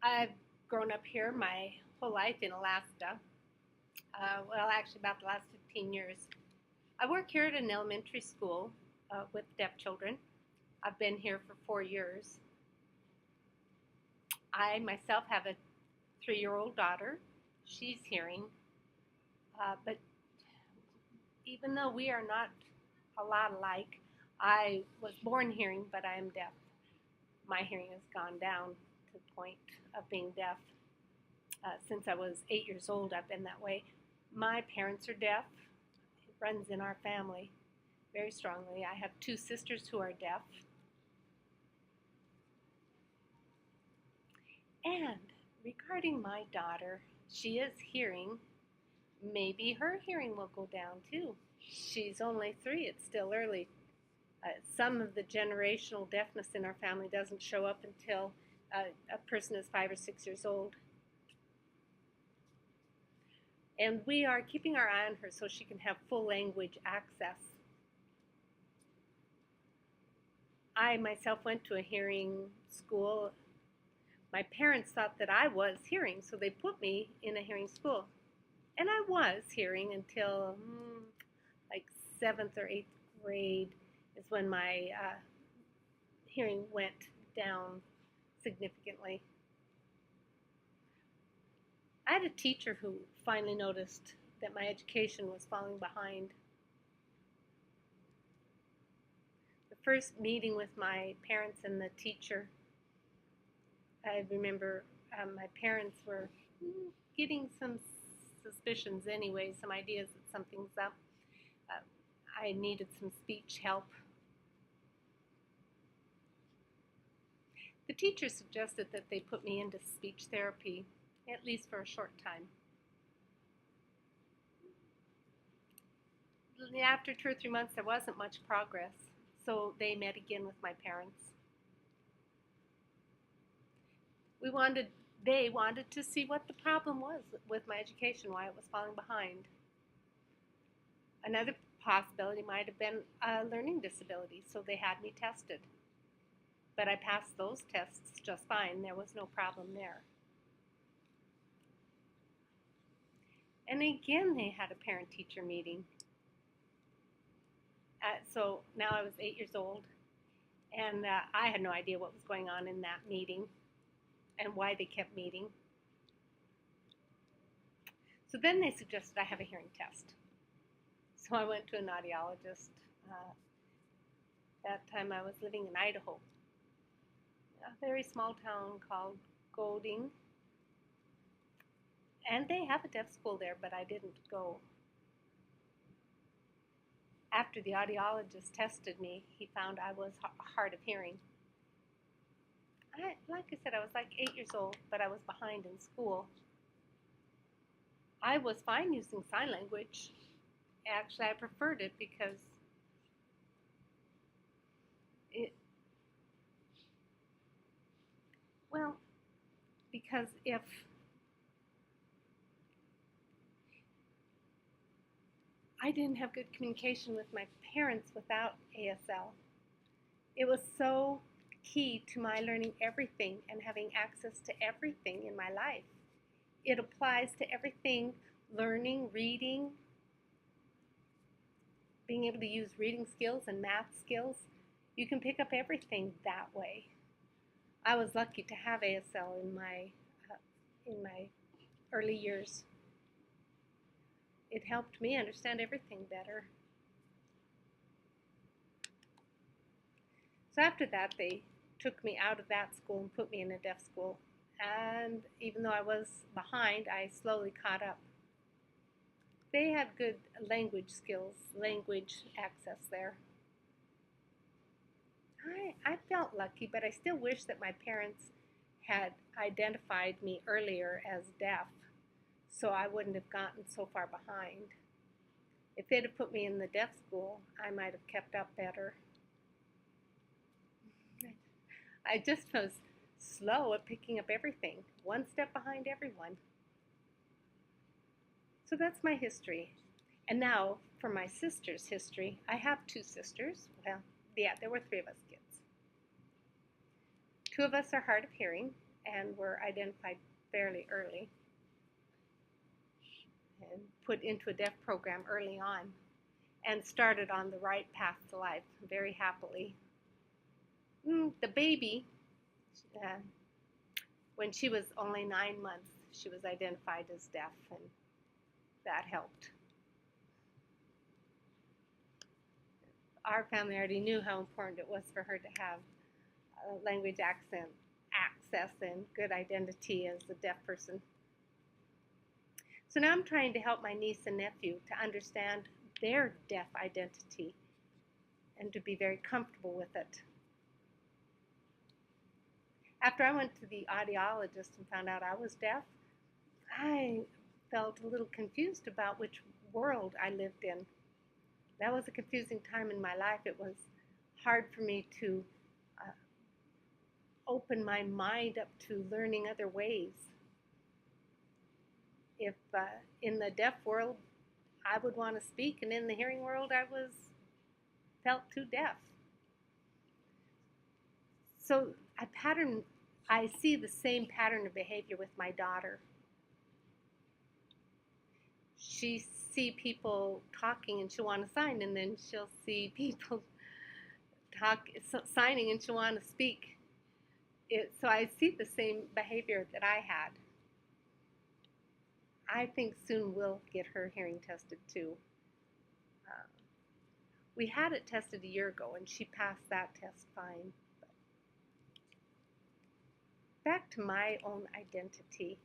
I've grown up here my whole life in Alaska. Well, actually, about the last 15 years. I work here at an elementary school with deaf children. I've been here for 4 years. I myself have a 3-year-old daughter. She's hearing, but even though we are not a lot alike, I was born hearing, but I am deaf. My hearing has gone down to the point of being deaf. Since I was 8 years old, I've been that way. My parents are deaf. It runs in our family very strongly. I have two sisters who are deaf. And regarding my daughter, she is hearing. Maybe her hearing will go down too. She's only 3. It's still early. Some of the generational deafness in our family doesn't show up until a person is 5 or 6 years old. And we are keeping our eye on her so she can have full language access. I myself went to a hearing school. My parents thought that I was hearing, so they put me in a hearing school. And I was hearing until like 7th or 8th grade is when my hearing went down significantly. I had a teacher who finally noticed that my education was falling behind. The first meeting with my parents and the teacher, I remember my parents were getting some suspicions anyway, some ideas that something's up. I needed some speech help. The teacher suggested that they put me into speech therapy, at least for a short time. After 2 or 3 months, there wasn't much progress, so they met again with my parents. They wanted to see what the problem was with my education, why it was falling behind. Another possibility might have been a learning disability, so they had me tested. But I passed those tests just fine. There was no problem there. And again, they had a parent-teacher meeting. So now I was 8 years old, and I had no idea what was going on in that meeting and why they kept meeting. So then they suggested I have a hearing test. So I went to an audiologist. That time I was living in Idaho, a very small town called Goding. And they have a deaf school there, but I didn't go. After the audiologist tested me, he found I was hard of hearing. Like I said, I was like 8 years old, but I was behind in school. I was fine using sign language. Actually, I preferred it because if I didn't have good communication with my parents without ASL, it was so key to my learning everything and having access to everything in my life. It applies to everything: learning, reading, being able to use reading skills and math skills. You can pick up everything that way. I was lucky to have ASL in my early years. It helped me understand everything better. So after that, they took me out of that school and put me in a deaf school. And even though I was behind, I slowly caught up. They had good language skills, language access there. I felt lucky, but I still wish that my parents had identified me earlier as deaf, so I wouldn't have gotten so far behind. If they'd have put me in the deaf school, I might have kept up better. I just was slow at picking up everything, one step behind everyone. So that's my history. And now for my sister's history. I have 2 sisters. Well, yeah, there were 3 of us kids. 2 of us are hard of hearing, and were identified fairly early and put into a deaf program early on and started on the right path to life very happily. The baby, uh, when she was only 9 months, she was identified as deaf, and that helped. Our family already knew how important it was for her to have language access and good identity as a deaf person. So now I'm trying to help my niece and nephew to understand their deaf identity and to be very comfortable with it. After I went to the audiologist and found out I was deaf, I felt a little confused about which world I lived in. That was a confusing time in my life. It was hard for me to open my mind up to learning other ways. If in the deaf world I would want to speak, and in the hearing world I felt too deaf. So I see the same pattern of behavior with my daughter. She see people talking and she'll want to sign, and then she'll see people signing and she'll want to speak. So I see the same behavior that I had. I think soon we'll get her hearing tested too. We had it tested a year ago and she passed that test fine. But back to my own identity.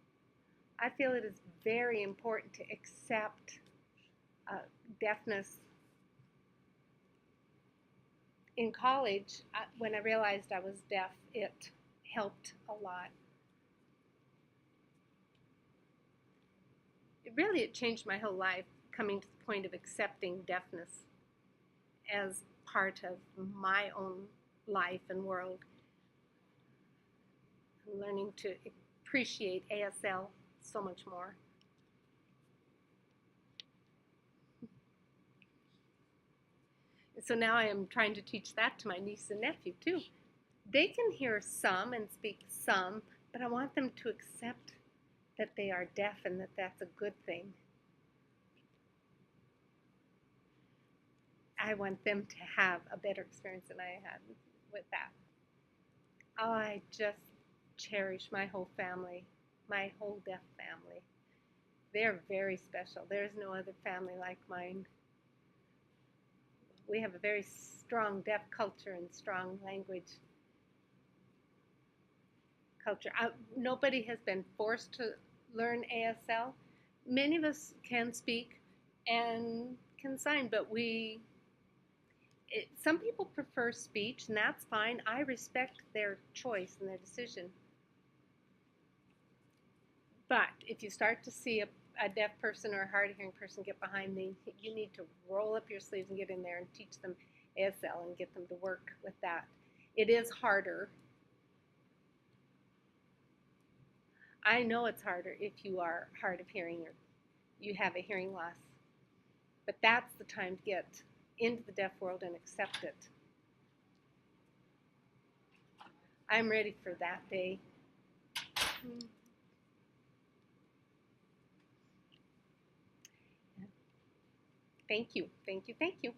I feel it is very important to accept deafness. In college, when I realized I was deaf, it helped a lot. It changed my whole life, coming to the point of accepting deafness as part of my own life and world. I'm learning to appreciate ASL so much more. So now I am trying to teach that to my niece and nephew too. They can hear some and speak some, but I want them to accept that they are deaf and that that's a good thing. I want them to have a better experience than I had with that. Oh, I just cherish my whole family, my whole deaf family. They're very special. There's no other family like mine. We have a very strong deaf culture and strong language culture. Nobody has been forced to learn ASL. Many of us can speak and can sign, but some people prefer speech, and that's fine. I respect their choice and their decision. But if you start to see a deaf person or a hard of hearing person get behind me, you need to roll up your sleeves and get in there and teach them ASL and get them to work with that. It is harder. I know it's harder if you are hard of hearing or you have a hearing loss. But that's the time to get into the deaf world and accept it. I'm ready for that day. Thank you, thank you, thank you.